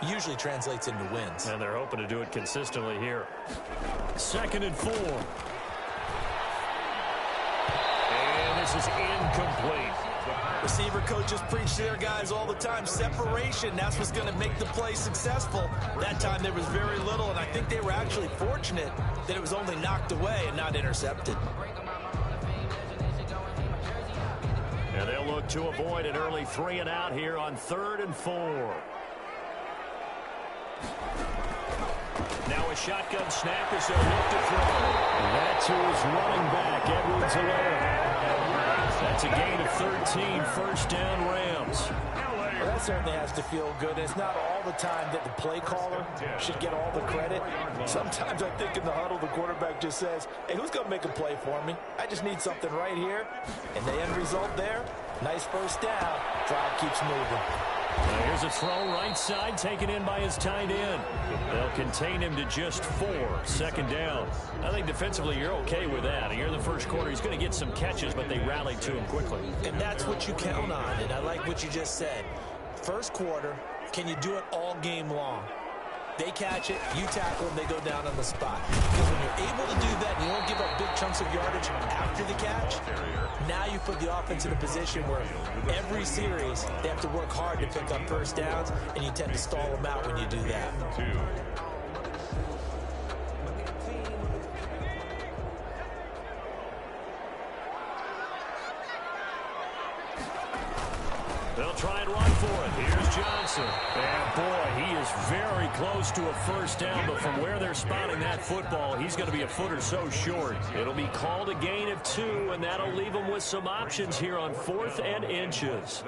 usually translates into wins. And they're hoping to do it consistently here. 2nd and 4. And this is incomplete. Receiver coaches preach to their guys all the time. Separation, that's what's going to make the play successful. That time there was very little, and I think they were actually fortunate that it was only knocked away and not intercepted. And they'll look to avoid an early 3 and out here on 3rd and 4. Now a shotgun snap as they'll look to throw. That's who's running back, Edwards-Helaire. That's a gain of 13, 1st down Rams. Well, that certainly has to feel good. It's not all the time that the play caller should get all the credit. Sometimes I think in the huddle, the quarterback just says, hey, who's going to make a play for me? I just need something right here. And the end result there, nice 1st down. Drive keeps moving. Now here's a throw right side taken in by his tight end. They'll contain him to just 4. 2nd down. I think defensively you're okay with that. Here in the 1st quarter, he's going to get some catches, but they rallied to him quickly. And that's what you count on, and I like what you just said. 1st quarter, can you do it all game long? They catch it, you tackle them, they go down on the spot. Because when you're able to do that and you don't give up big chunks of yardage after the catch, now you put the offense in a position where every series they have to work hard to pick up 1st downs, and you tend to stall them out when you do that. They'll try and run for it. Here's Johnson. And boy, he is very close to a 1st down, but from where they're spotting that football, he's going to be a foot or so short. It'll be called a gain of 2, and that'll leave him with some options here on 4th and inches.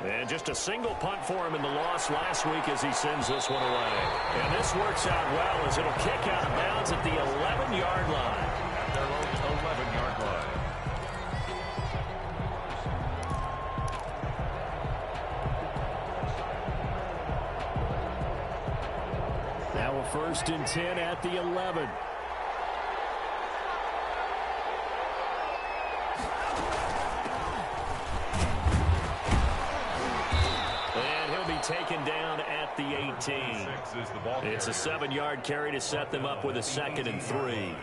And just a single punt for him in the loss last week as he sends this one away. And this works out well as it'll kick out of bounds at the 11-yard line. Their own 11-yard line. Now a 1st and 10 at the 11. And he'll be taken down at the 18. It's a 7-yard carry to set them up with a 2nd and 3.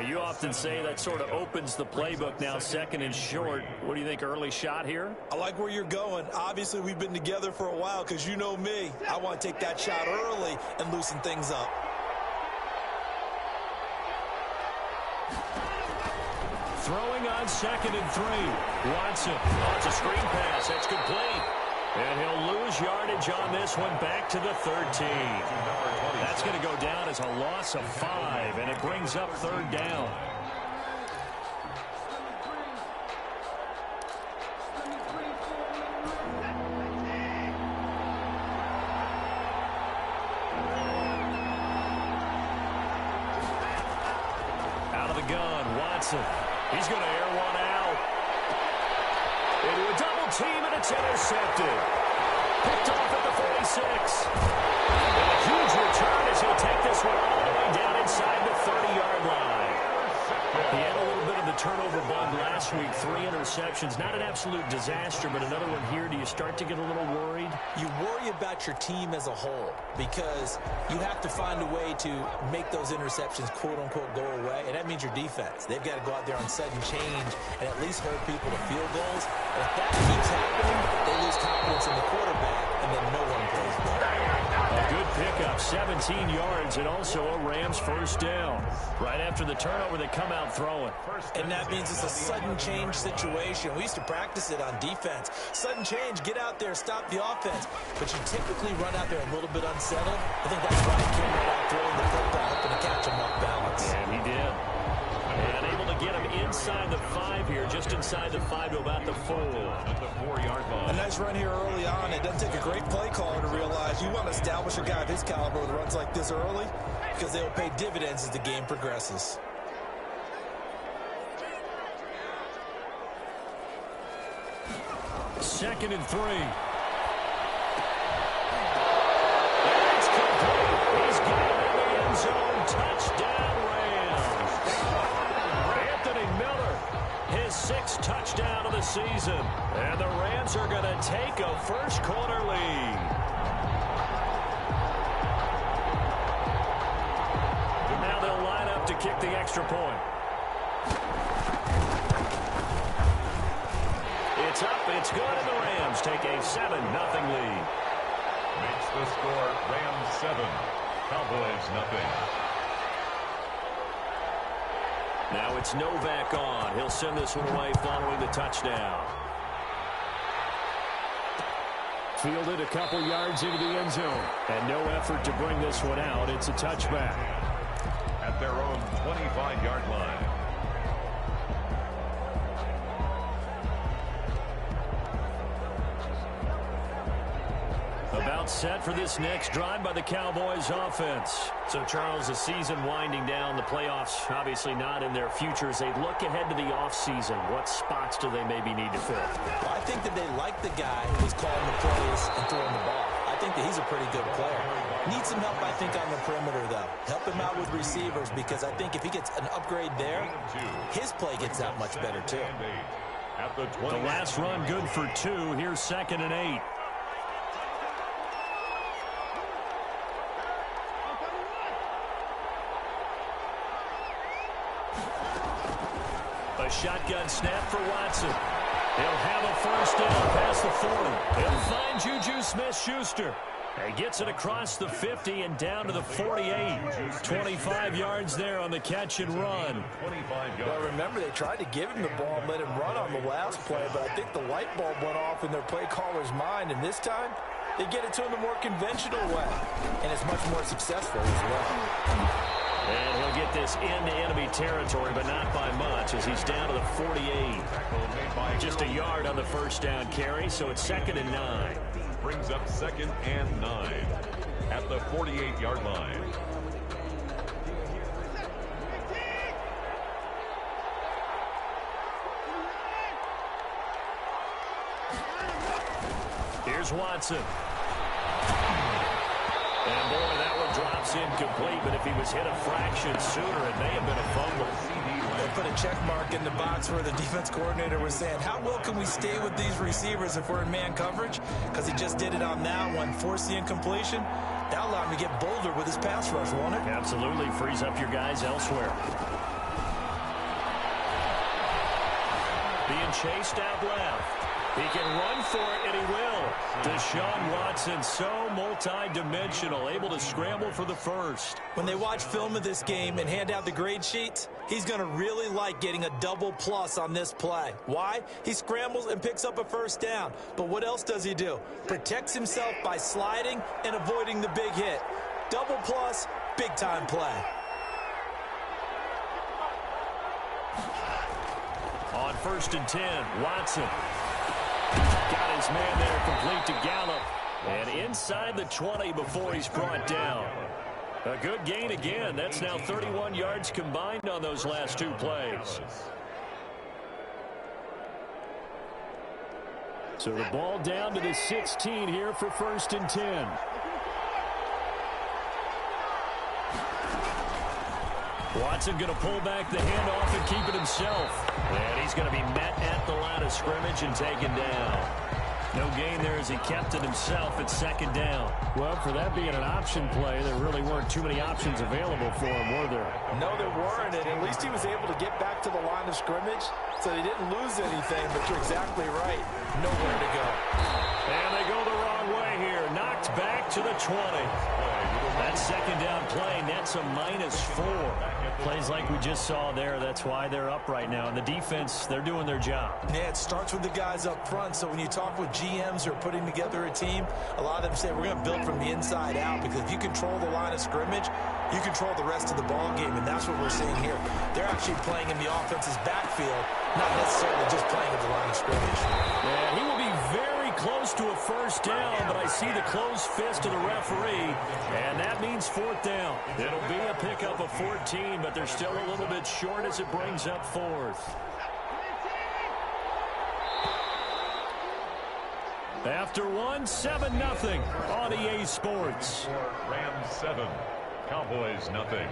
You often say that sort of opens the playbook now, 2nd and short. What do you think, early shot here? I like where you're going. Obviously, we've been together for a while because you know me. I want to take that shot early and loosen things up. Throwing on 2nd and 3. Watson. Oh, it's a screen pass. That's complete. And he'll lose yardage on this one back to the 13. That's going to go down as a loss of 5, and it brings up 3rd down. Out of the gun, Watson. He's going to air one out. Into a double team, and it's intercepted. Picked off at the 46. And a huge return as he'll take this one all the way down inside the 30-yard line. He had a little bit of the turnover bug last week, 3 interceptions. Not an absolute disaster, but another one here. Do you start to get a little worried? You worry about your team as a whole because you have to find a way to make those interceptions, quote-unquote, go away, and that means your defense. They've got to go out there on sudden change and at least hold people to field goals. And if that keeps happening, they lose confidence in the quarterback, and then no one plays well. A good pickup, 17 yards, and also a Rams 1st down. Right after the turnover, they come out throwing. And that means it's a sudden change situation. We used to practice it on defense. Sudden change, get out there, stop the offense. But you typically run out there a little bit unsettled. I think that's why he came right out throwing the football, hoping to catch him off balance. And he did. And able to get him inside the 5 here, just inside the 5 to about the 4. At the 4-yard line. A nice run here early on. It doesn't take a great play caller to realize you want to establish a guy of his caliber with runs like this early because they'll pay dividends as the game progresses. Second and 3. It's complete. He's got it in the end zone. Touchdown, Rams. Anthony Miller, his 6th touchdown of the season. And the Rams are going to take a first-quarter lead. Now they'll line up to kick the extra point. It's up, it's good, and the Rams take a 7-0 lead. Makes the score Rams 7, Cowboys nothing. Now it's Novak on. He'll send this one away following the touchdown. Fielded a couple yards into the end zone. And no effort to bring this one out. It's a touchback. At their own 25-yard line. About set for this next drive by the Cowboys offense. So, Charles, the season winding down, the playoffs obviously not in their future. As they look ahead to the offseason, what spots do they maybe need to fill? Well, I think that they like the guy who's calling the plays and throwing the ball. I think that he's a pretty good player. Needs some help, I think, on the perimeter, though. Help him out with receivers, because I think if he gets an upgrade there, his play gets that much better, too. At the last run good for 2. Here's 2nd and 8. A shotgun snap for Watson. He'll have a first down past the 40. He'll find Juju Smith-Schuster. He gets it across the 50 and down to the 48. 25 yards there on the catch and run. Well, remember, they tried to give him the ball and let him run on the last play, but I think the light bulb went off in their play caller's mind, and this time they get it to him the more conventional way, and it's much more successful as well. And he'll get this into enemy territory, but not by much, as he's down to the 48. Just a yard on the first down carry, so it's 2nd and 9. Brings up 2nd and 9 at the 48-yard line. Here's Watson. And boy, that one drops incomplete, but if he was hit a fraction sooner, it may have been a fumble. They put a check mark in the box where the defense coordinator was saying, how well can we stay with these receivers if we're in man coverage? Because he just did it on that one, forced the incompletion. That allowed him to get bolder with his pass rush, won't it? Absolutely, frees up your guys elsewhere. Being chased out left. He can run for it, and he will. Deshaun Watson, so multi-dimensional, able to scramble for the first. When they watch film of this game and hand out the grade sheets, he's going to really like getting a double plus on this play. Why? He scrambles and picks up a first down. But what else does he do? Protects himself by sliding and avoiding the big hit. Double plus, big-time play. On 1st and 10, Watson. Got his man there complete to Gallup. And inside the 20 before he's brought down. A good gain again. That's now 31 yards combined on those last 2 plays. So the ball down to the 16 here for 1st and 10. Watson going to pull back the handoff and keep it himself. And he's going to be met at the line of scrimmage and taken down. No gain there as he kept it himself at 2nd down. Well, for that being an option play, there really weren't too many options available for him, were there? No, there weren't, and at least he was able to get back to the line of scrimmage, so he didn't lose anything, but you're exactly right. Nowhere to go. And they go the wrong way here. Knocked back to the 20. That 2nd down play nets a -4. Plays like we just saw there, that's why they're up right now. And the defense, they're doing their job. Yeah, it starts with the guys up front. So when you talk with GMs who are putting together a team, a lot of them say we're going to build from the inside out, because if you control the line of scrimmage, you control the rest of the ball game, and that's what we're seeing here. They're actually playing in the offense's backfield, not necessarily just playing at the line of scrimmage. Yeah, he will be very close to a first down, but I see the closed fist of the referee, and that means 4th down. It'll be a pickup of 14, but they're still a little bit short as it brings up 4th. After one, 7-0 on EA Sports. Rams 7, Cowboys nothing.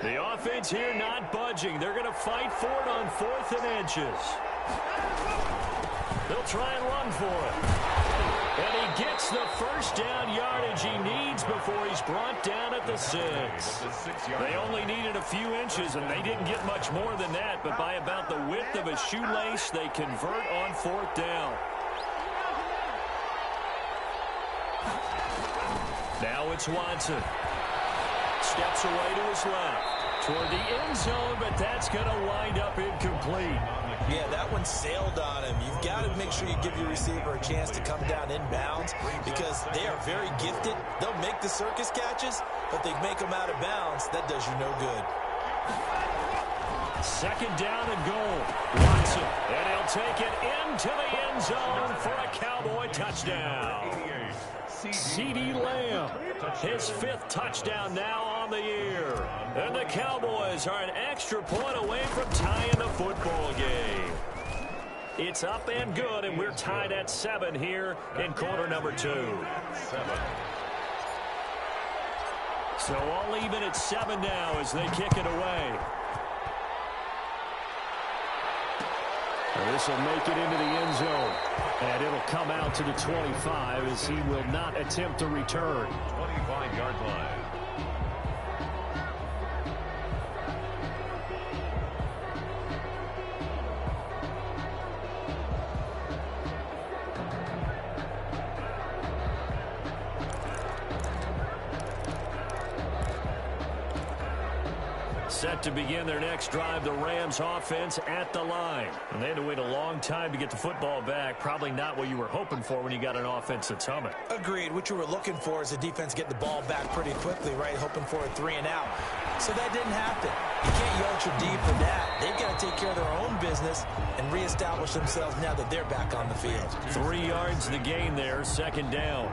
The offense here not budging. They're going to fight for it on 4th and inches. They'll try and run for it. And he gets the first down yardage he needs before he's brought down at the 6. They only needed a few inches, and they didn't get much more than that. But by about the width of a shoelace, they convert on 4th down. Now it's Watson. Steps away to his left toward the end zone, but that's going to wind up incomplete. Yeah, that one sailed on him. You've got to make sure you give your receiver a chance to come down inbounds because they are very gifted. They'll make the circus catches, but they make them out of bounds. That does you no good. 2nd down and goal. Watson, and he'll take it into the end zone for a Cowboy touchdown. CeeDee Lamb, his 5th touchdown now on the year. And the Cowboys are an extra point away from tying the football game. It's up and good, and we're tied at 7 here in quarter number 2. So all even at 7 now as they kick it away. This will make it into the end zone. And it'll come out to the 25 as he will not attempt to return. 25-yard line. Set to begin their next drive, the Rams offense at the line. And they had to wait a long time to get the football back. Probably not what you were hoping for when you got an offense that's humming. Agreed. What you were looking for is the defense get the ball back pretty quickly, right? Hoping for a 3 and out. So that didn't happen. You can't yell ultra deep for that. They've got to take care of their own business and reestablish themselves now that they're back on the field. 3 yards the gain there, 2nd down.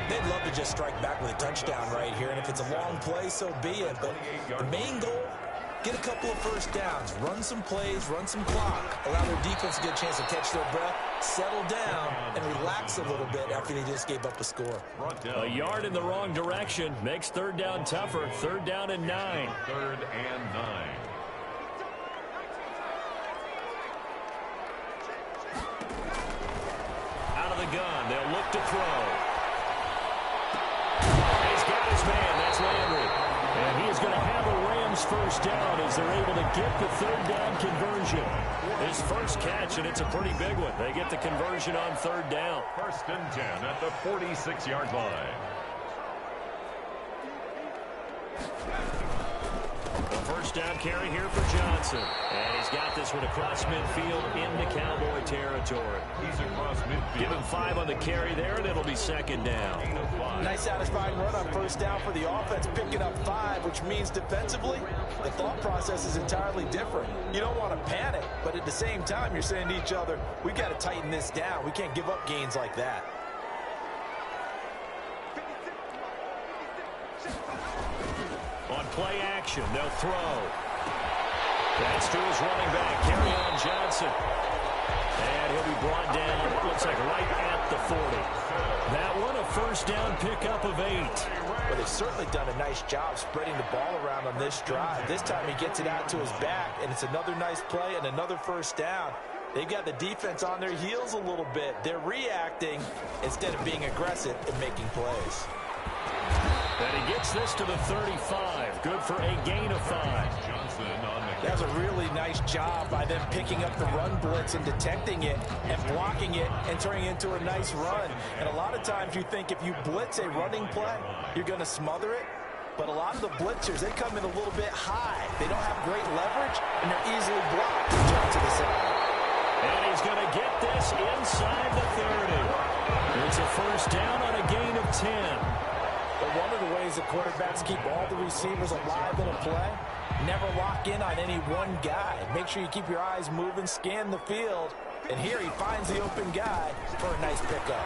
They'd love to just strike back with a touchdown right here, and if it's a long play, so be it. But the main goal, get a couple of first downs, run some plays, run some clock, allow their defense to get a chance to catch their breath, settle down, and relax a little bit after they just gave up a score. A yard in the wrong direction makes 3rd down tougher. 3rd down and 9. 3rd and 9. Out of the gun, they'll look to throw. He's got his man, that's Landry. And he is going to have a Rams first down as they're able to get the 3rd down conversion. His first catch, and it's a pretty big one. They get the conversion on 3rd down. 1st and 10 at the 46-yard line. The first down carry here for Johnson. And he's got this one across midfield into Cowboy territory. He's across midfield. Give him 5 on the carry there, and it'll be 2nd down. Nice satisfying run on first down for the offense, picking up 5, which means defensively, the thought process is entirely different. You don't want to panic, but at the same time, you're saying to each other, we've got to tighten this down. We can't give up gains like that. On play action, they'll throw. That's to his running back, Kerryon Johnson. And he'll be brought down, it looks like right at the 40. That one, a first down pickup of 8. Well, they've certainly done a nice job spreading the ball around on this drive. This time he gets it out to his back, and it's another nice play and another first down. They've got the defense on their heels a little bit. They're reacting instead of being aggressive and making plays. And he gets this to the 35. Good for a gain of 5. Johnson on the That was a really nice job by them picking up the run blitz and detecting it and blocking it and turning it into a nice run. And a lot of times you think if you blitz a running play, you're going to smother it. But a lot of the blitzers, they come in a little bit high. They don't have great leverage, and they're easily blocked and jump to the side. And he's going to get this inside the 30. It's a first down on a gain of 10. But one of the ways the quarterbacks keep all the receivers alive in a play, never lock in on any one guy. Make sure you keep your eyes moving, scan the field, and here he finds the open guy for a nice pickup.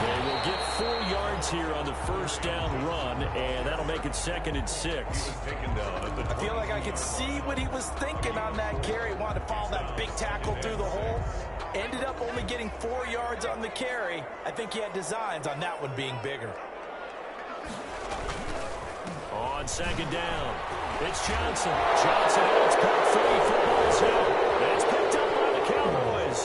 They will get 4 yards here on the first down run, and that'll make it 2nd and 6. I feel like I could see what he was thinking on that carry. Wanted to follow that big tackle through the hole. Ended up only getting 4 yards on the carry. I think he had designs on that one being bigger. On second down, it's Johnson. Johnson holds punt free. Football's held. It's picked up by the Cowboys.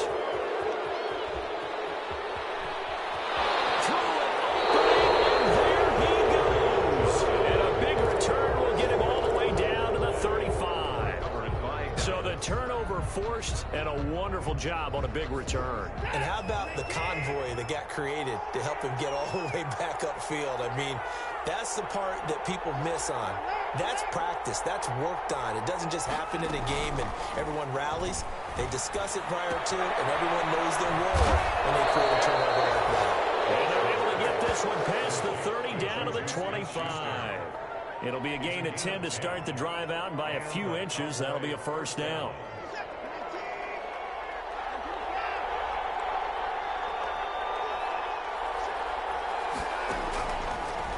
Threw it opening, and there he goes. And a big return will get him all the way down to the 35. So the turnover forced, and a wonderful job on a big return. And how about the convoy that got created to help him get all the way back upfield? I mean, that's the part that people miss on. That's practice. That's worked on. It doesn't just happen in a game and everyone rallies. They discuss it prior to, and everyone knows their role when they create a turnover like that. And they're able to get this one past the 30 down to the 25. It'll be a gain of 10 to start the drive out, and by a few inches, that'll be a first down.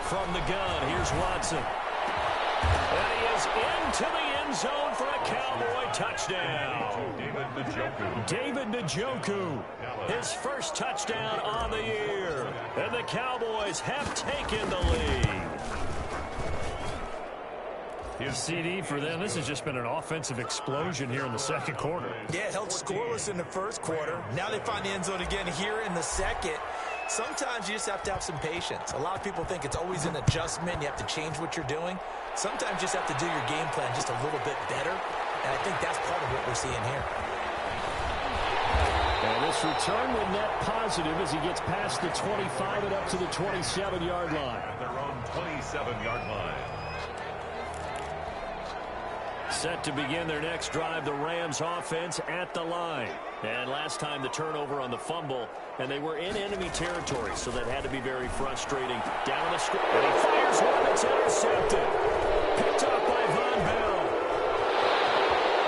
From the gun, here's Watson. And he is into the end zone for a Cowboy touchdown. David Njoku, his first touchdown on the year. And the Cowboys have taken the lead. CD for them. This has just been an offensive explosion here in the second quarter. Yeah, held scoreless in the first quarter. Now they find the end zone again here in the second. Sometimes you just have to have some patience. A lot of people think it's always an adjustment. You have to change what you're doing. Sometimes you just have to do your game plan just a little bit better. And I think that's part of what we're seeing here. And this return will net positive as he gets past the 25 and up to the 27-yard line. At their own 27-yard line. Set to begin their next drive, the Rams offense at the line. And last time the turnover on the fumble, and they were in enemy territory, so that had to be very frustrating. Down the score, and he fires one that's intercepted. Picked up by Von Bell.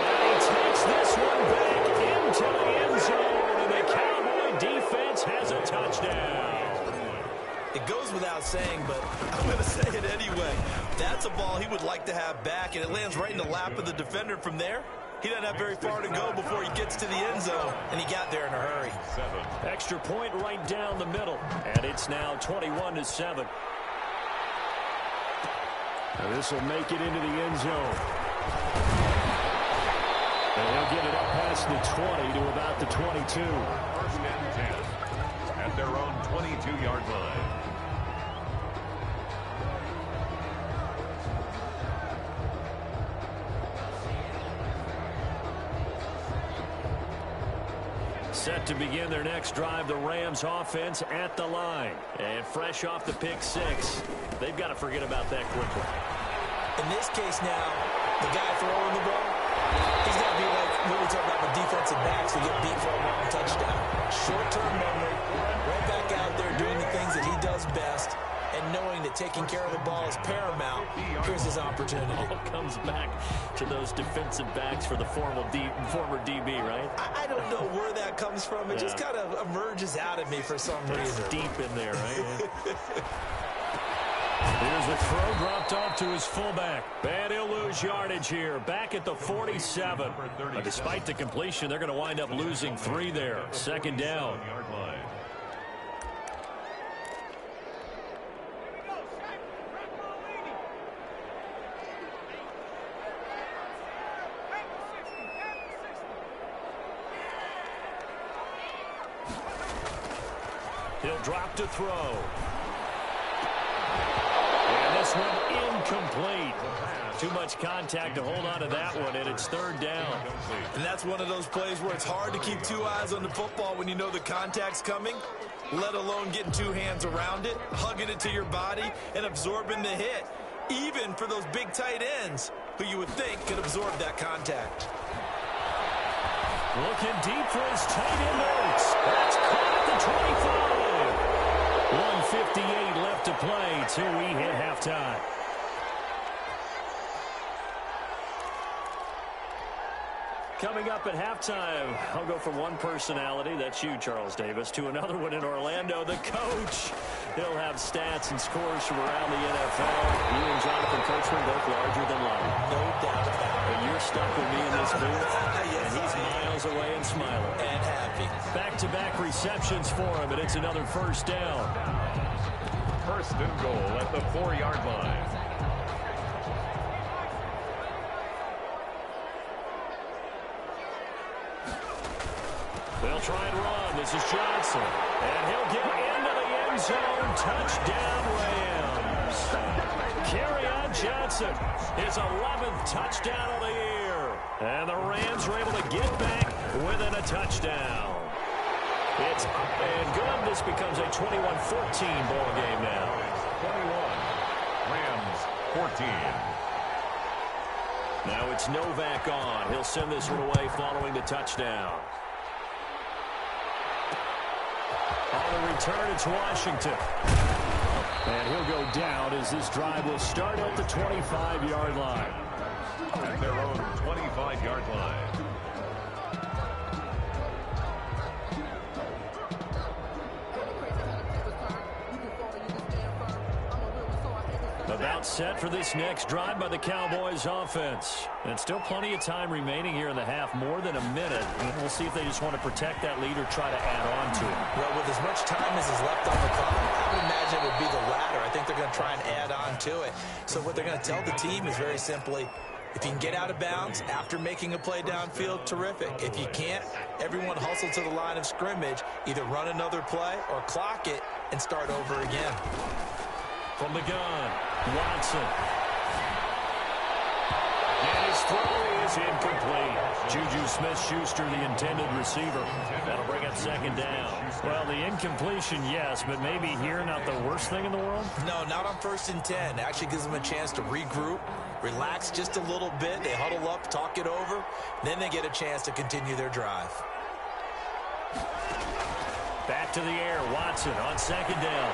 And he takes this one back into the end zone, and the Cowboy defense has a touchdown. It goes without saying, but I'm going to say it anyway. That's a ball he would like to have back, and it lands right in the lap of the defender from there. He doesn't have very far to go before he gets to the end zone, and he got there in a hurry. Extra point right down the middle, and it's now 21-7. And this will make it into the end zone. And he'll get it up past the 20 to about the 22. First and 10 at their own 22-yard line. Set to begin their next drive, the Rams offense at the line. And fresh off the pick six, they've got to forget about that quickly. In this case now, the guy throwing the ball, he's got to be like when we talk about the defensive backs who get beat for a long touchdown. Short-term memory, right back out there doing the things that he does best, and knowing that taking care of the ball is paramount. Here's his opportunity. All comes back to those defensive backs for the former DB, right? I don't know where that comes from. It just kind of emerges out of me for some reason. Deep in there, right? Here's the throw dropped off to his fullback. And he'll lose yardage here. Back at the 47. But despite the completion, they're going to wind up losing 3 there. Second down. He'll drop to throw. And this one incomplete. Too much contact to hold on to that one, and it's third down. And that's one of those plays where it's hard to keep 2 eyes on the football when you know the contact's coming, let alone getting 2 hands around it, hugging it to your body, and absorbing the hit, even for those big tight ends who you would think could absorb that contact. Looking deep for his tight end notes. That's caught at the 25. 1:58 left to play till we hit halftime. Coming up at halftime, I'll go from one personality, that's you, Charles Davis, to another one in Orlando, the coach. He'll have stats and scores from around the NFL. You and Jonathan Coachman both larger than life. No doubt about it. And you're stuck with me in this booth, and he's miles away and smiling. And happy. Back-to-back receptions for him, and it's another first down. First and goal at the 4-yard line. They'll try and run. This is Johnson. And he'll get into the end zone. Touchdown, Rams. Kerryon Johnson, his 11th touchdown of the year. And the Rams are able to get back within a touchdown. It's up and good. This becomes a 21-14 ball game now. 21. Rams 14. Now it's Novak on. He'll send this one away following the touchdown. On the return, it's Washington. And he'll go down as this drive will start at the 25-yard line. At their own 25-yard line. About set for this next drive by the Cowboys offense. And still plenty of time remaining here in the half, more than a minute. And we'll see if they just want to protect that lead or try to add on to it. Well, with as much time as is left on the clock, I would imagine it would be the latter. I think they're going to try and add on to it. So what they're going to tell the team is very simply, if you can get out of bounds after making a play downfield, terrific. If you can't, everyone hustle to the line of scrimmage, either run another play or clock it and start over again. From the gun, Watson. And his throw is incomplete. Juju Smith-Schuster, the intended receiver. That'll bring up second down. Well, the incompletion, yes, but maybe here not the worst thing in the world? No, not on 1st and 10. Actually gives them a chance to regroup, relax just a little bit. They huddle up, talk it over. Then they get a chance to continue their drive. Back to the air, Watson on second down.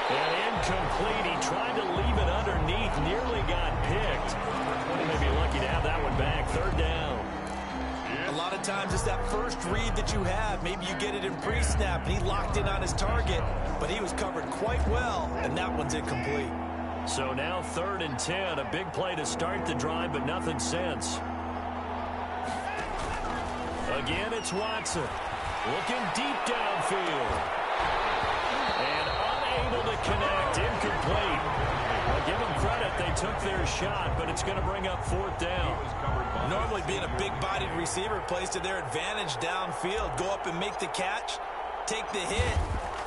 And incomplete. He tried to leave it underneath. Nearly got picked. He may be lucky to have that one back. Third down. A lot of times it's that first read that you have. Maybe you get it in pre-snap, and he locked in on his target, but he was covered quite well, and that one's incomplete. So now 3rd and 10. A big play to start the drive, but nothing since. Again, it's Watson. Looking deep downfield. And unable to connect. Incomplete. Well, give them credit. They took their shot, but it's going to bring up 4th down. Normally being a big-bodied receiver plays to their advantage downfield. Go up and make the catch, take the hit,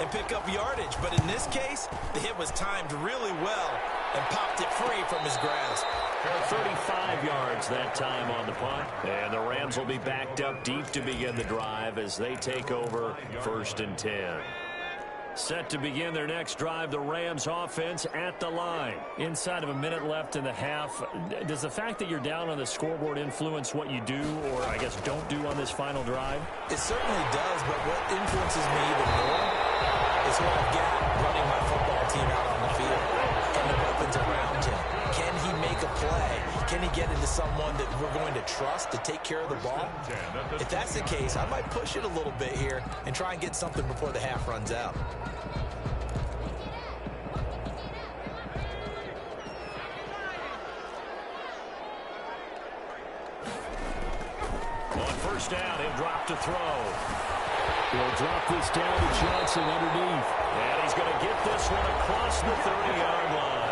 and pick up yardage. But in this case, the hit was timed really well and popped it free from his grasp. 35 yards that time on the punt. And the Rams will be backed up deep to begin the drive as they take over 1st and 10. Set to begin their next drive, the Rams offense at the line. Inside of a minute left in the half, does the fact that you're down on the scoreboard influence what you do, or I guess don't do on this final drive? It certainly does, but what influences me even more is what I've got running my football team out on the field and the weapons around him. Can he make a play? Can he get into someone that we're going to trust to take care of the ball? If that's the case, I might push it a little bit here and try and get something before the half runs out. On 1st down, he'll drop to throw. He'll drop this down to Johnson underneath. And he's going to get this one across the 30-yard line.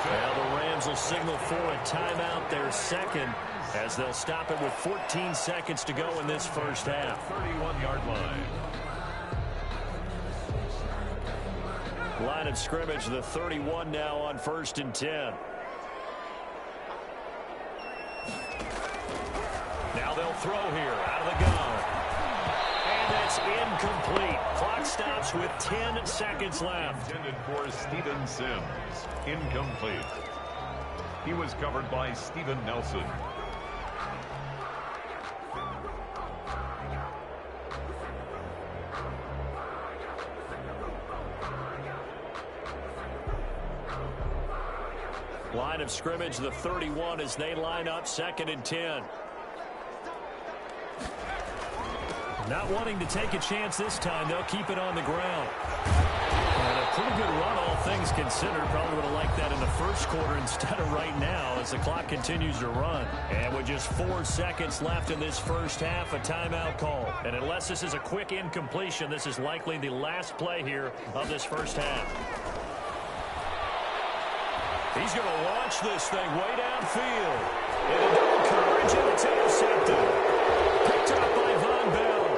Well, the Rams will signal for a timeout, their second, as they'll stop it with 14 seconds to go in this first half. 31-yard line. Line of scrimmage, the 31 now on 1st and 10. Now they'll throw here out of the gun. And that's incomplete. Clock stops with 10 seconds left. Intended for Steven Sims. Incomplete. He was covered by Steven Nelson. Line of scrimmage, the 31 as they line up 2nd and 10. Not wanting to take a chance this time, they'll keep it on the ground. And a pretty good run, all things considered. Probably would have liked that in the first quarter instead of right now as the clock continues to run. And with just 4 seconds left in this first half, a timeout call. And unless this is a quick incompletion, this is likely the last play here of this first half. He's going to launch this thing way downfield. And a double coverage, and it's intercepted. Picked up by Von Bell.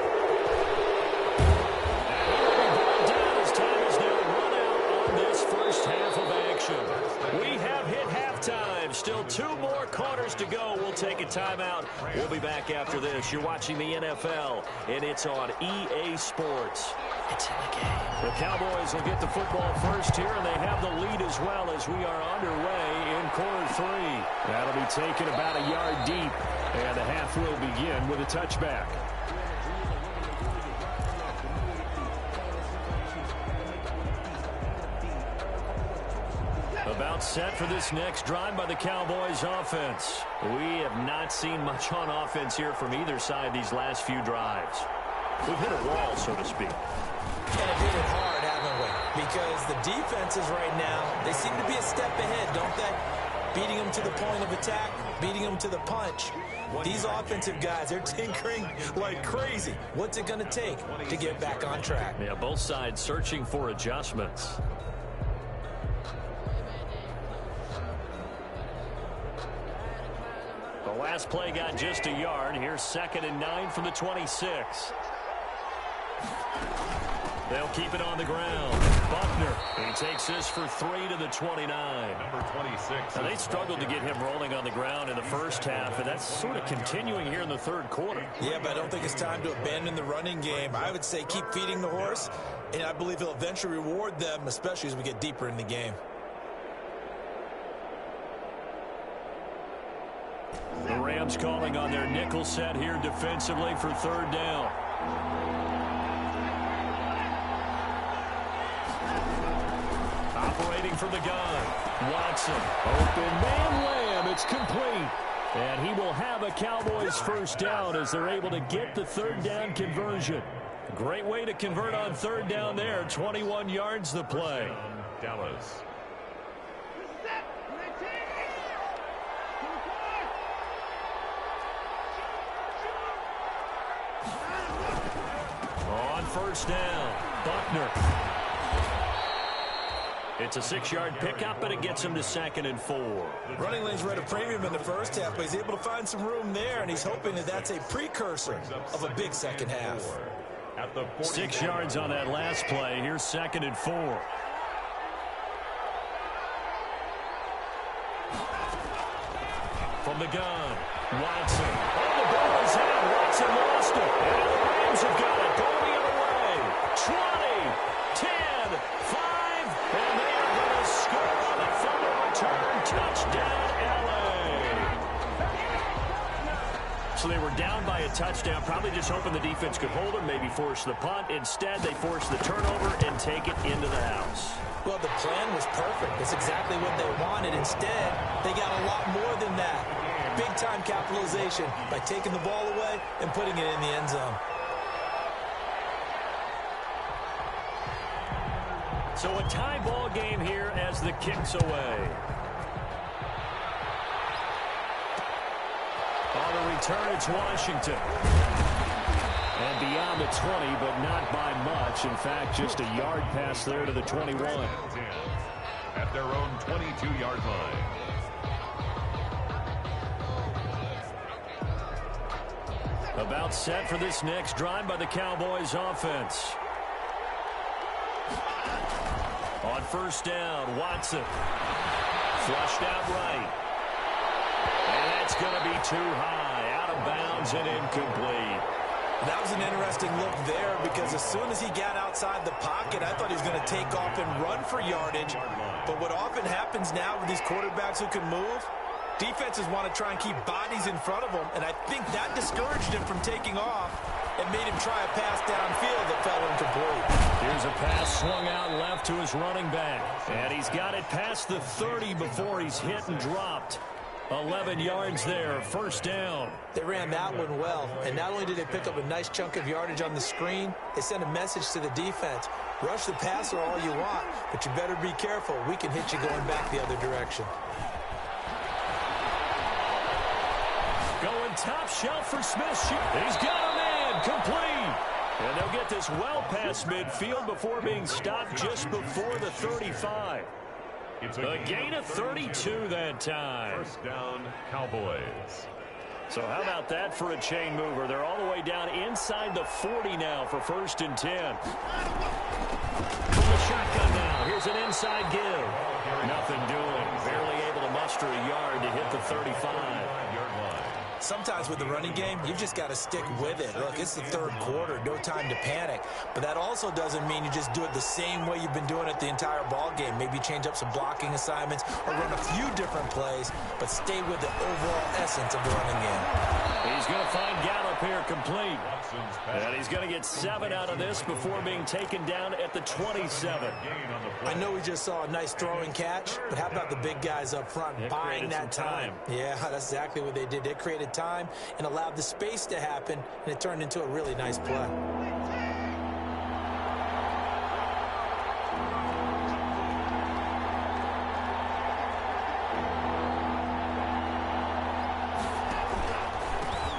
quarters to go. We'll take a timeout. We'll be back after this. You're watching the NFL, and it's on EA Sports. It's in the game. The Cowboys will get the football first here, and they have the lead as well as we are underway in quarter 3. That'll be taken about a yard deep, and the half will begin with a touchback. About set for this next drive by the Cowboys offense. We have not seen much on offense here from either side these last few drives. We've hit a wall, so to speak. And it hit it hard, haven't we? Because the defenses right now, they seem to be a step ahead, don't they? Beating them to the point of attack, beating them to the punch. These offensive guys, they're tinkering like crazy. What's it going to take to get back on track? Yeah, both sides searching for adjustments. The last play got just a yard. Here's 2nd and 9 from the 26. They'll keep it on the ground. Buckner, he takes this for 3 to the 29. Number 26. Now, they struggled to get him rolling on the ground in the first half, and that's sort of continuing here in the third quarter. Yeah, but I don't think it's time to abandon the running game. I would say keep feeding the horse, and I believe he'll eventually reward them, especially as we get deeper in the game. The Rams calling on their nickel set here defensively for 3rd down. Operating from the gun, Watson. Open man Lamb, it's complete. And he will have a Cowboys first down as they're able to get the 3rd down conversion. Great way to convert on 3rd down there. 21 yards the play. Dallas. On 1st down, Buckner. It's a 6-yard pickup, but it gets him to 2nd and 4. Running lanes were at a premium in the first half, but he's able to find some room there, and he's hoping that that's a precursor of a big second half. At the 6 yards on that last play. Here's 2nd and 4. From the gun, Watson. Oh, the ball is out. Watson lost it. And the Rams have got it. Going the other way. 20, 10, 5, and they are going to score on the fumble return. Touchdown, L.A. So they were down by a touchdown, probably just hoping the defense could hold them, maybe force the punt. Instead, they force the turnover and take it into the house. Well, the plan was perfect. That's exactly what they wanted. Instead, they got a lot more than that. Big-time capitalization by taking the ball away and putting it in the end zone. So a tie ball game here as the kick's away. On the return, it's Washington. And beyond the 20, but not by much. In fact, just a yard pass there to the 21. At their own 22-yard line. About set for this next drive by the Cowboys offense. On 1st down, Watson. Flushed out right. And that's going to be too high. Out of bounds and incomplete. That was an interesting look there because as soon as he got outside the pocket, I thought he was going to take off and run for yardage. But what often happens now with these quarterbacks who can move, defenses want to try and keep bodies in front of them, and I think that discouraged him from taking off and made him try a pass downfield that fell incomplete. Here's a pass swung out left to his running back, and he's got it past the 30 before he's hit and dropped. 11 yards there, 1st down. They ran that one well, and not only did they pick up a nice chunk of yardage on the screen, they sent a message to the defense. Rush the passer all you want, but you better be careful. We can hit you going back the other direction. Going top shelf for Smith. He's got a man, complete. And they'll get this well past midfield before being stopped just before the 35. It's a gain of 32 that time. 1st down, Cowboys. So how about that for a chain mover? They're all the way down inside the 40 now for 1st and 10. From the shotgun now. Here's an inside give. Nothing doing. Barely able to muster extra yard to hit the 35. Sometimes with the running game, you've just got to stick with it. Look, it's the third quarter, no time to panic. But that also doesn't mean you just do it the same way you've been doing it the entire ball game. Maybe change up some blocking assignments or run a few different plays, but stay with the overall essence of the running game. He's going to find Gallup here complete. And he's going to get 7 out of this before being taken down at the 27. I know we just saw a nice throwing catch, but how about the big guys up front buying that time? Yeah, that's exactly what they did. They created time and allowed the space to happen, and it turned into a really nice play.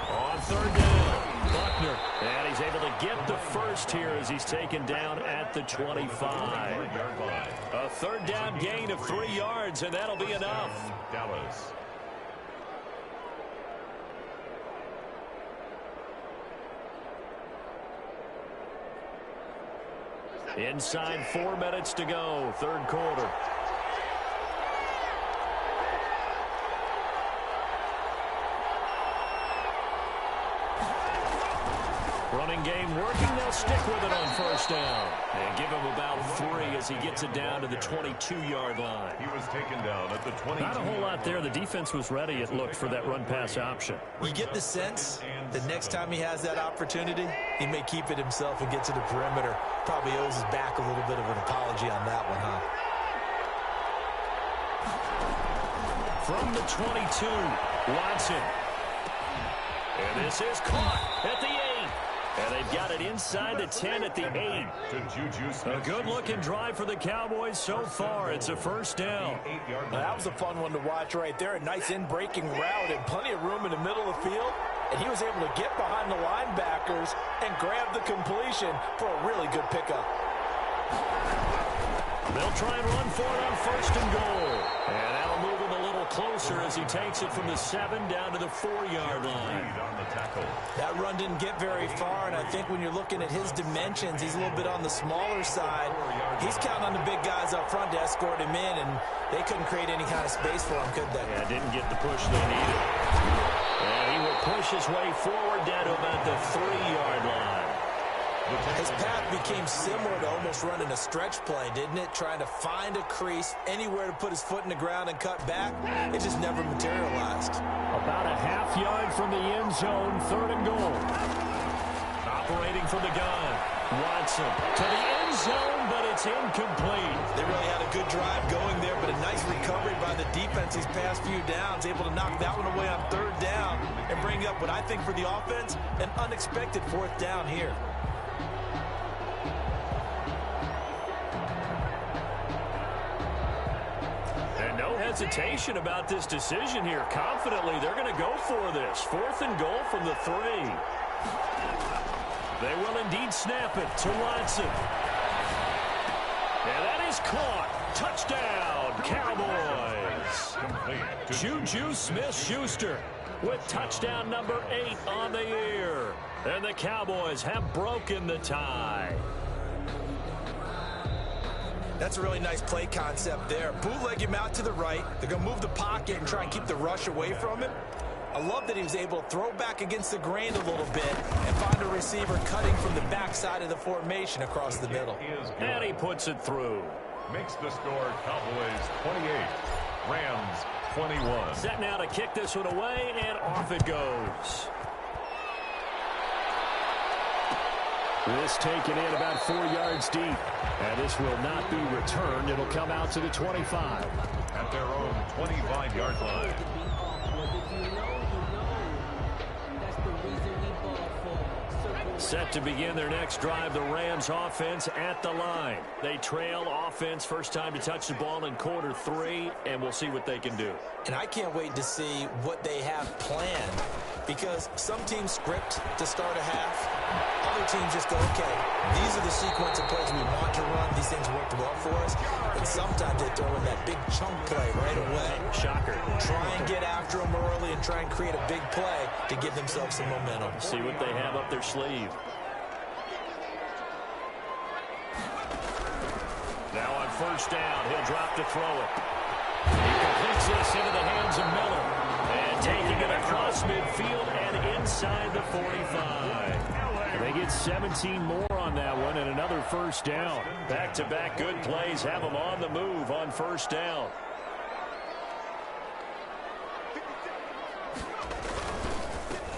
On third down, Buckner. And he's able to get the first here as he's taken down at the 25. A third down gain of 3 yards, and that'll be enough. Dallas. Inside 4 minutes to go, third quarter. Running game working. They'll stick with it on first down. And give him about 3 as he gets it down to the 22-yard line. He was taken down at the 22. Not a whole lot there. The defense was ready, it looked, for that run-pass option. You get the sense that next time he has that opportunity, he may keep it himself and get to the perimeter. Probably owes his back a little bit of an apology on that one, huh? From the 22, Watson. And this is caught at the 8. And they've got it inside the 10 at the 8. A good-looking drive for the Cowboys so far. It's a first down. That was a fun one to watch right there. A nice in-breaking route and plenty of room in the middle of the field. And he was able to get behind the linebackers and grab the completion for a really good pickup. They'll try and run for it on first and goal. And that'll move him a little closer as he takes it from the 7 down to the 4-yard line. That run didn't get very far, and I think when you're looking at his dimensions, he's a little bit on the smaller side. He's counting on the big guys up front to escort him in, and they couldn't create any kind of space for him, could they? Yeah, didn't get the push they needed. And he will push his way forward down to about the 3-yard line. His path became similar to almost running a stretch play, didn't it? Trying to find a crease, anywhere to put his foot in the ground and cut back. It just never materialized. About a half yard from the end zone, third and goal. Operating from the gun. Watson to the end zone, but it's incomplete. They really had a good drive going there, but a nice recovery by the defense these past few downs. Able to knock that one away on third down and bring up what I think for the offense, an unexpected fourth down here. Hesitation about this decision here. Confidently, they're going to go for this. Fourth and goal from the 3. They will indeed snap it to Watson. And that is caught. Touchdown, Cowboys. Juju Smith-Schuster with touchdown number 8 on the year. And the Cowboys have broken the tie. That's a really nice play concept there. Bootleg him out to the right. They're going to move the pocket and try and keep the rush away from him. I love that he was able to throw back against the grain a little bit and find a receiver cutting from the backside of the formation across the middle. And he puts it through. Makes the score Cowboys 28, Rams 21. Set now to kick this one away, and off it goes. This taken in about 4 yards deep. And this will not be returned. It'll come out to the 25. At their own 25-yard line. Set to begin their next drive, the Rams offense at the line. They trail offense, first time to touch the ball in quarter 3, and we'll see what they can do. And I can't wait to see what they have planned, because some teams script to start a half. Other teams just go, okay, these are the sequence of plays we want to run. These things worked well for us. And sometimes they throw in that big chunk play right away. Shocker. Try and get after them early and try and create a big play to give themselves some momentum. See what they have up their sleeve. Now on first down, he'll drop to throw it. He completes this into the hands of Miller. And taking it across midfield and inside the 45. And they get 17 more on that one and another first down. Back-to-back good plays have them on the move on first down.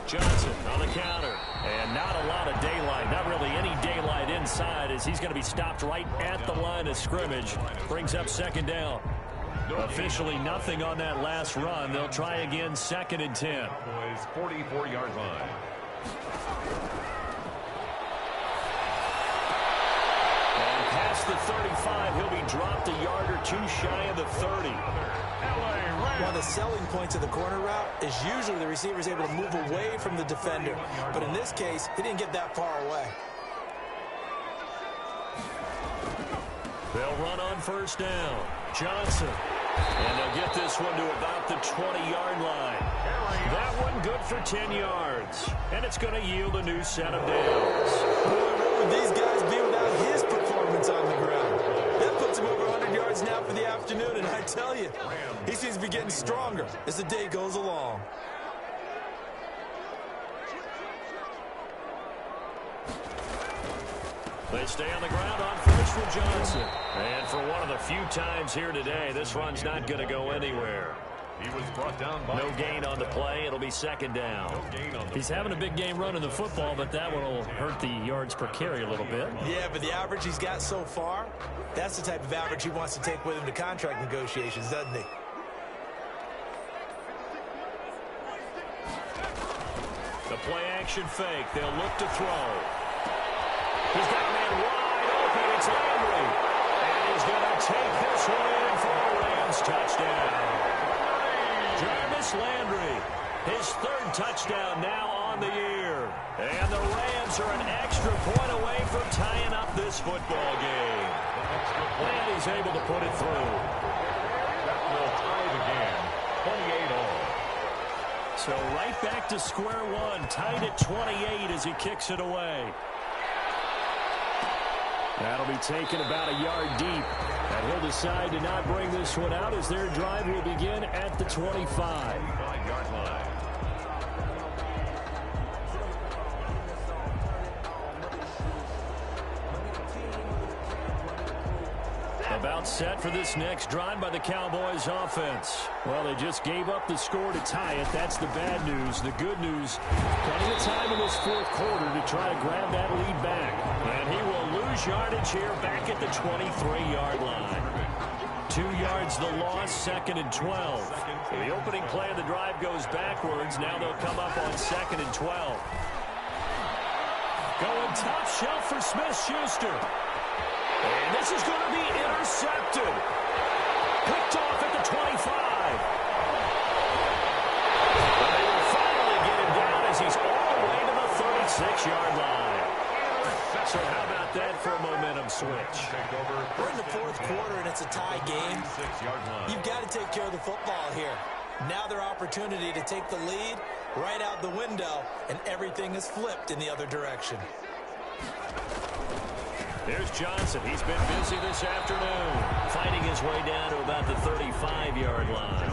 Johnson on the counter. And not a lot of daylight. Not really any daylight inside as he's going to be stopped right at the line of scrimmage. Brings up second down. Officially nothing on that last run. They'll try again, 2nd and 10. Boys, 44-yard line. And past the 35, he'll be dropped a yard or two shy of the 30. One of the selling points of the corner route is usually the receiver is able to move away from the defender. But in this case, he didn't get that far away. They'll run on first down. Johnson. And they'll get this one to about the 20-yard line. That one good for 10 yards. And it's going to yield a new set of downs. Where would these guys be without his performance on the ground? That puts him over 100 yards now for the afternoon, and I tell you, he seems to be getting stronger as the day goes along. They stay on the ground on first for Johnson. And for one of the few times here today, this run's not going to go anywhere. He was brought down by no gain on the play. It'll be second down. He's having a big game running the football, but that one will hurt the yards per carry a little bit. Yeah, but the average he's got so far, that's the type of average he wants to take with him to contract negotiations, doesn't he? The play action fake. They'll look to throw. He's got a man wide open. It's Landry. And he's going to take this one in for a Rams touchdown. Jarvis Landry, his 3rd touchdown now on the year. And the Rams are an extra point away from tying up this football game. And he's able to put it through. That will tie the game, 28 all. So right back to square one, tied at 28 as he kicks it away. That'll be taken about a yard deep. And he'll decide to not bring this one out as their drive will begin at the 25. 25-yard line. About set for this next drive by the Cowboys offense. Well, they just gave up the score to tie it. That's the bad news. The good news, plenty of time in this 4th quarter to try to grab that lead back. And he will lose yardage here back at the 23-yard line. 2 yards the loss, 2nd and 12. The opening play of the drive goes backwards. Now they'll come up on 2nd and 12. Going top shelf for Smith-Schuster. And this is going to be intercepted. Picked off at the 25. And they will finally get him down as he's all the way to the 36-yard line. So how about that for a momentum switch? We're in the 4th quarter and it's a tie game. You've got to take care of the football here. Now their opportunity to take the lead right out the window, and everything is flipped in the other direction. There's Johnson. He's been busy this afternoon, fighting his way down to about the 35-yard line.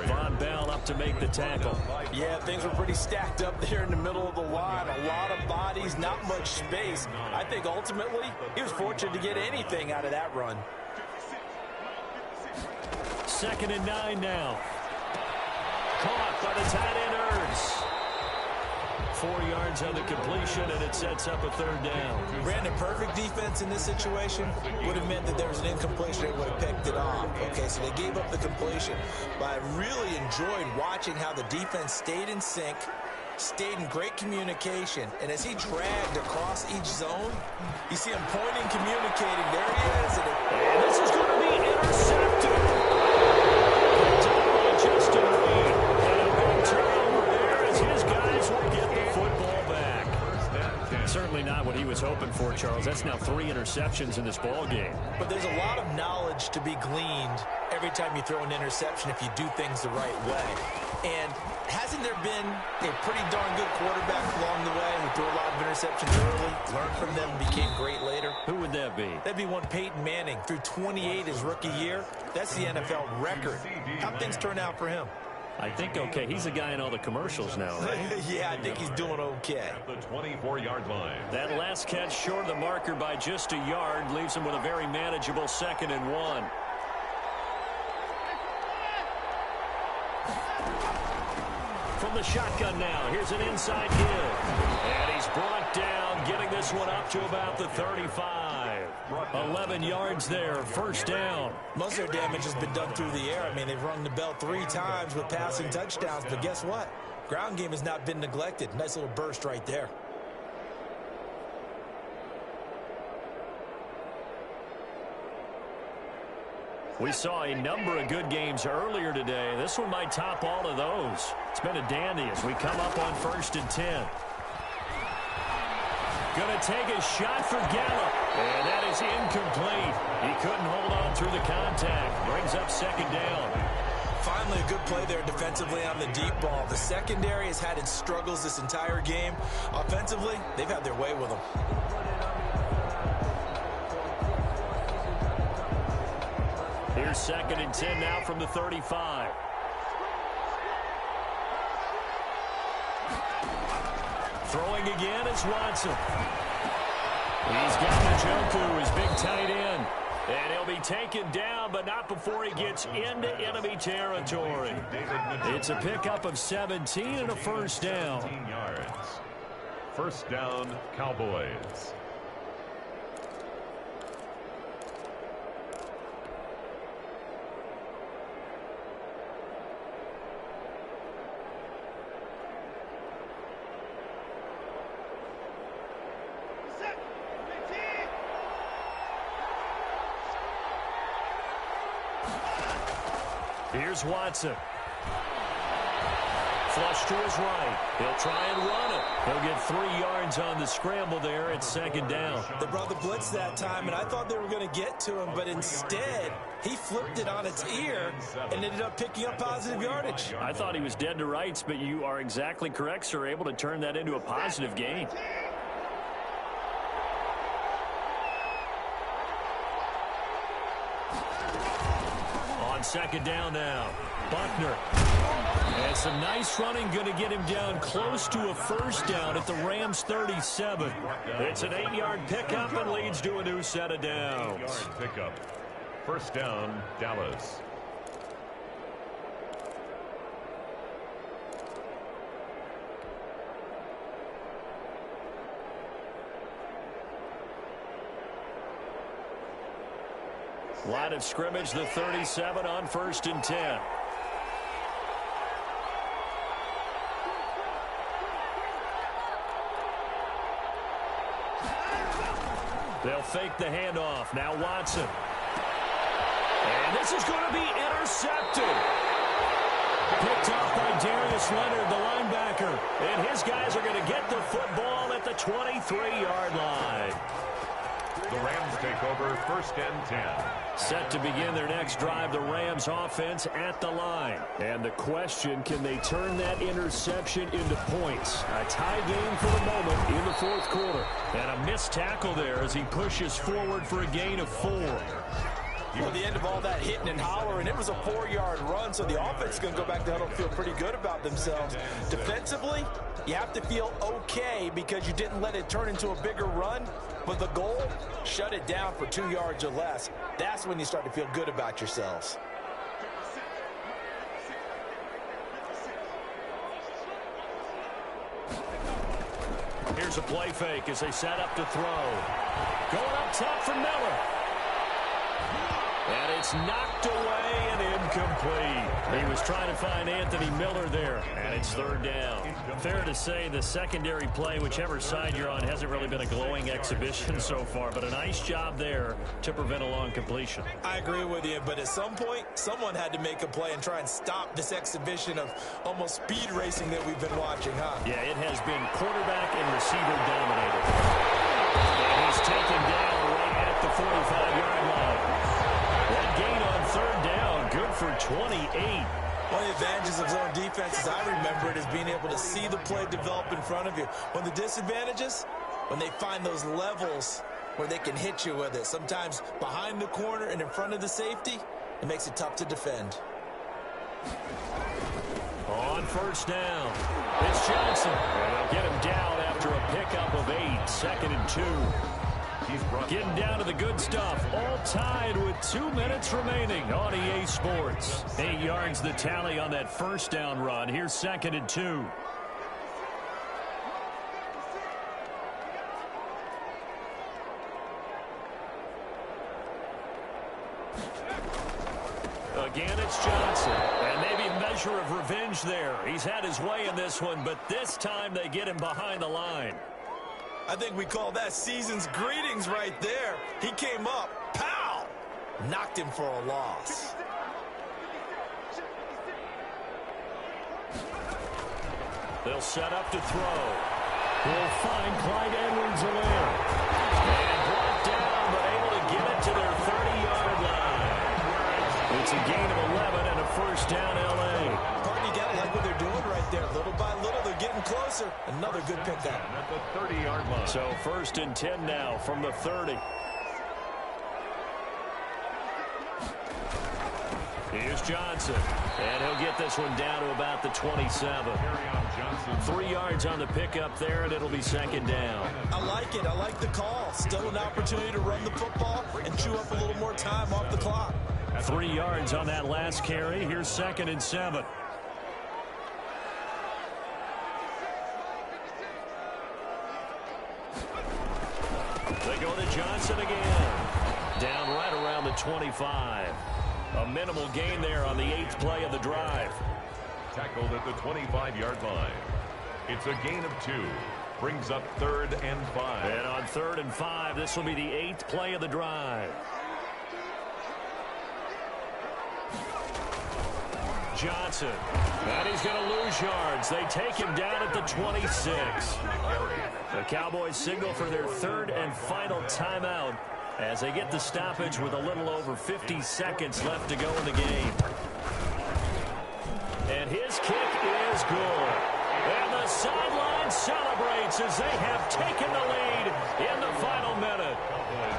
Von Bell up to make the tackle. Yeah, things were pretty stacked up there in the middle of the line. A lot of bodies, not much space. I think ultimately he was fortunate to get anything out of that run. 2nd and 9 now. Caught by the tight end Ertz. 4 yards on the completion, and it sets up a 3rd down. Brandon, perfect defense in this situation would have meant that there was an incompletion. They would have picked it off. Okay, so they gave up the completion. But I really enjoyed watching how the defense stayed in sync, stayed in great communication. And as he dragged across each zone, you see him pointing, communicating. There he is. And this is going to be intercepted. Justin Reed. And a big turnover there as his guys will get the football back. Certainly not what he was hoping for, Charles. That's now 3 interceptions in this ball game. But there's a lot of knowledge to be gleaned every time you throw an interception if you do things the right way. And hasn't there been a pretty darn good quarterback along the way who threw a lot of interceptions early, learned from them, and became great later? Who would that be? That'd be one Peyton Manning. Threw 28 his rookie year. That's the NFL record. How'd things turn out for him? I think okay. He's a guy in all the commercials now, right? Yeah, I think he's doing okay. At the 24-yard line. That last catch short of the marker by just a yard leaves him with a very manageable 2nd and 1. From the shotgun now, here's an inside give. And he's brought down, getting this one up to about the 35. 11 yards there, 1st down. Most of their damage has been done through the air. I mean, they've rung the bell 3 times with passing touchdowns, but guess what? Ground game has not been neglected. Nice little burst right there. We saw a number of good games earlier today. This one might top all of those. It's been a dandy as we come up on 1st and 10. Going to take a shot for Gallup. And that is incomplete. He couldn't hold on through the contact. Brings up 2nd down. Finally, a good play there defensively on the deep ball. The secondary has had its struggles this entire game. Offensively, they've had their way with them. Here's 2nd and 10 now from the 35. Throwing again is Watson. He's got Njoku, his big tight end. And he'll be taken down, but not before he gets into enemy territory. It's a pickup of 17 and a 1st down. 17 yards. 1st down, Cowboys. Here's Watson. Flush to his right. He'll try and run it. He'll get 3 yards on the scramble there. It's 2nd down. They brought the blitz that time, and I thought they were going to get to him, but instead, he flipped it on its ear and ended up picking up positive yardage. I thought he was dead to rights, but you are exactly correct, sir. Able to turn that into a positive gain. On 2nd down now, Buckner. And some nice running, going to get him down close to a 1st down at the Rams 37. It's an 8-yard pickup and leads to a new set of downs. 8-yard pickup. 1st down, Dallas. Line of scrimmage, the 37 on 1st and 10. They'll fake the handoff. Now Watson. And this is going to be intercepted. Picked off by Darius Leonard, the linebacker. And his guys are going to get the football at the 23-yard line. The Rams take over 1st and 10. Set to begin their next drive, the Rams offense at the line. And the question, can they turn that interception into points? A tie game for the moment in the 4th quarter. And a missed tackle there as he pushes forward for a gain of 4. Well, the end of all that hitting and hollering, it was a 4-yard run, so the offense is going to go back to huddle and feel pretty good about themselves. Defensively, you have to feel okay because you didn't let it turn into a bigger run, but the goal, shut it down for 2 yards or less. That's when you start to feel good about yourselves. Here's a play fake as they set up to throw. Going up top for Miller. And it's knocked away and incomplete. He was trying to find Anthony Miller there, and it's 3rd down. Fair to say the secondary play, whichever side you're on, hasn't really been a glowing exhibition so far, but a nice job there to prevent a long completion. I agree with you, but at some point, someone had to make a play and try and stop this exhibition of almost speed racing that we've been watching, huh? Yeah, it has been quarterback and receiver dominated. And he's taken down right at the 45-yard line. That gain on 3rd down 28. One of the advantages of zone defense, as I remember it, is being able to see the play develop in front of you. When the disadvantages, when they find those levels where they can hit you with it, sometimes behind the corner and in front of the safety, it makes it tough to defend. On first down, it's Johnson. And they'll get him down after a pickup of 8, 2nd and 2. He's getting down to the good stuff, all tied with 2 minutes remaining on EA Sports. 8 yards the tally on that first down run. Here's 2nd and 2. Again, it's Johnson. And maybe a measure of revenge there. He's had his way in this one, but this time they get him behind the line. I think we call that season's greetings right there. He came up, pow! Knocked him for a loss. They'll set up to throw. We'll find Clyde Edwards-Helaire. And brought down, but able to get it to their 30-yard line. It's a gain of 11 and a first down, L.A. Partner, you gotta like what they're doing right there. Little by little, they're getting closer. Another good pickup. At the 30-yard line. So 1st and 10 now from the 30. Here's Johnson. And he'll get this one down to about the 27. 3 yards on the pickup there, and it'll be 2nd down. I like it. I like the call. Still an opportunity to run the football and chew up a little more time off the clock. 3 yards on that last carry. Here's 2nd and 7. They go to Johnson again. Down right around the 25. A minimal gain there on the 8th play of the drive. Tackled at the 25-yard line. It's a gain of 2. Brings up 3rd and 5. And on 3rd and 5, this will be the 8th play of the drive. Johnson. And he's going to lose yards. They take him down at the 26. The Cowboys signal for their 3rd and final timeout as they get the stoppage with a little over 50 seconds left to go in the game. And his kick is good. And the sideline celebrates as they have taken the lead in the final minute.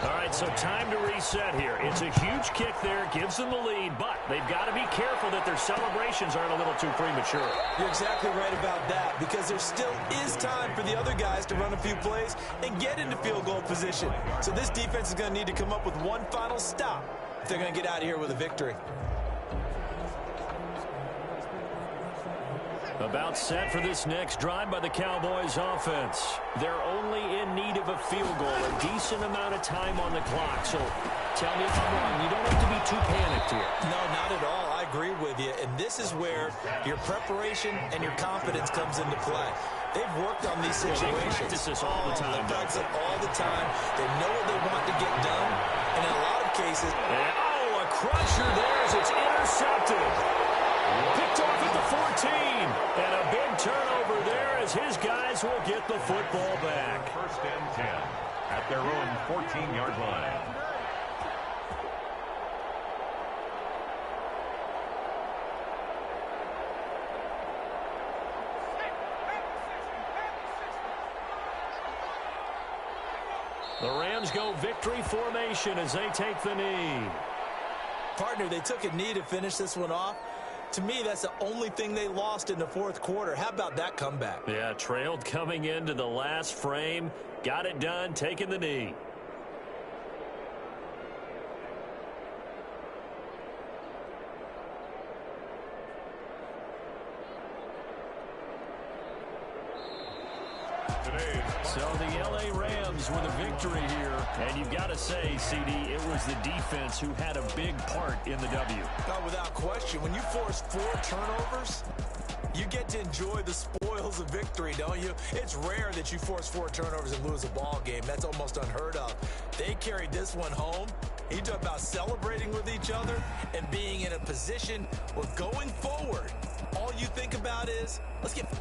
All right, so time to reset here. It's a huge kick there, gives them the lead, but they've got to be careful that their celebrations aren't a little too premature. You're exactly right about that, because there still is time for the other guys to run a few plays and get into field goal position. So this defense is going to need to come up with one final stop if they're going to get out of here with a victory. About set for this next drive by the Cowboys offense. They're only in need of a field goal, a decent amount of time on the clock. So tell me if I'm wrong. You don't have to be too panicked here. No, not at all. I agree with you. And this is where your preparation and your confidence comes into play. They've worked on these situations. They practice this all the time. They practice it all the time. They know what they want to get done. And in a lot of cases... And, a crusher there as it's intercepted. Picked off at the 14. And a big turnover there as his guys will get the football back. 1st and 10 at their own 14-yard line. The Rams go victory formation as they take the knee. Partner, they took a knee to finish this one off. To me, that's the only thing they lost in the 4th quarter. How about that comeback? Yeah, trailed coming into the last frame. Got it done, taking the knee. So the L.A. Rams with a victory here. And you've got to say, CD, it was the defense who had a big part in the W. No, without question. When you force 4 turnovers, you get to enjoy the spoils of victory, don't you? It's rare that you force 4 turnovers and lose a ball game. That's almost unheard of. They carried this one home. You talk about celebrating with each other and being in a position where going forward, all you think about is, let's get...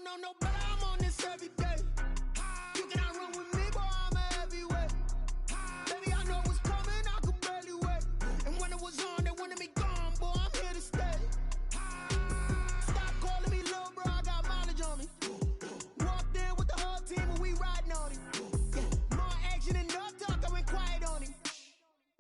know no better, I'm on this every day. You cannot run with me, boy, I'm a heavyweight. Baby, I know what's coming, I could barely wait. And when it was on, they wanted me gone, boy, I'm here to stay. Stop calling me little bro, I got mileage on me. Walked in with the whole team and we riding on it. Yeah, more action and no talk, I went quiet on him.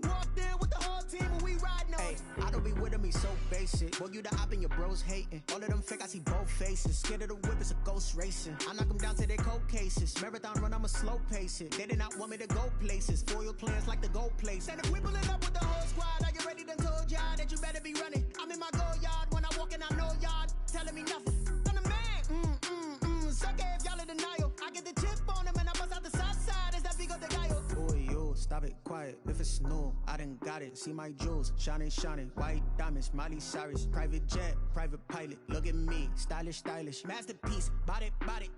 Walked in with the whole team and we riding on it. I don't be with him, he's so basic. Boy, you the op and your bros hating. All of them fake, I see both faces. Scared of the whip, it's a ghost racing. I knock them down to their cold cases. Marathon run, I'ma slow pace it. They did not want me to go places. Foil plans like the gold place. And if we pulling up with the whole squad, I get ready to told y'all that you better be running. I'm in my go yard when I walk in, I know y'all telling me nothing. I'm the man, suck it if y'all in denial. I get the chip on them and I bust out the south side. It's that big of the guy. Boy, yo, stop it, quiet. If it's new, I done got it. See my jewels, shining, shining. White diamonds, Miley Cyrus. Private jet, private pilot. Look at me, stylish, stylish. Masterpiece, body,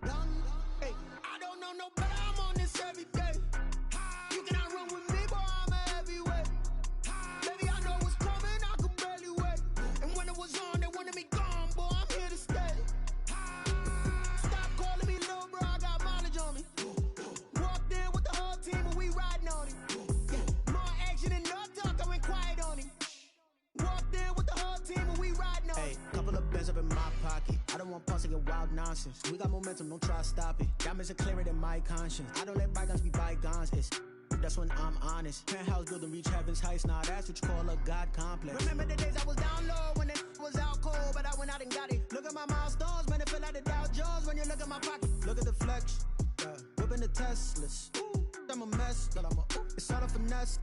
done. Hey, I don't know no better, I'm on this every day. You cannot run with me, boy, I'm a heavyweight. Baby, I know what's coming, I could barely wait. And when it was on, they wanted me gone, boy, I'm here to stay. Stop calling me little bro, I got mileage on me. Walked in with the whole team and we riding on it. Yeah, more action and no talk, I went quiet on him. Walked in with the whole team and we riding on it. Hey, couple of bands up in my pocket. I don't want pause to get wild nonsense. We got momentum, don't try to stop it. Diamonds are clearer than my conscience. I don't let bygones be bygones. That's when I'm honest. Penthouse building, reach heaven's heights. Now that's what you call a God complex. Remember the days I was down low when it was out cold, but I went out and got it. Look at my milestones, man, it feel like the Dow Jones when you look at my pocket. Look at the flex, yeah. Whipping the Teslas. I'm a mess, but it's all a finesse.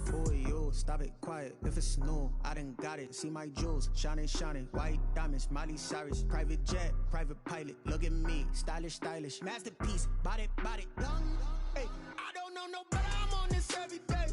Boy, yo, stop it, quiet. If it's new, I done got it. See my jewels, shining, shining. White diamonds, Miley Cyrus. Private jet, private pilot. Look at me, stylish, stylish. Masterpiece, body, done. Hey, I don't know no better, I'm on this every day.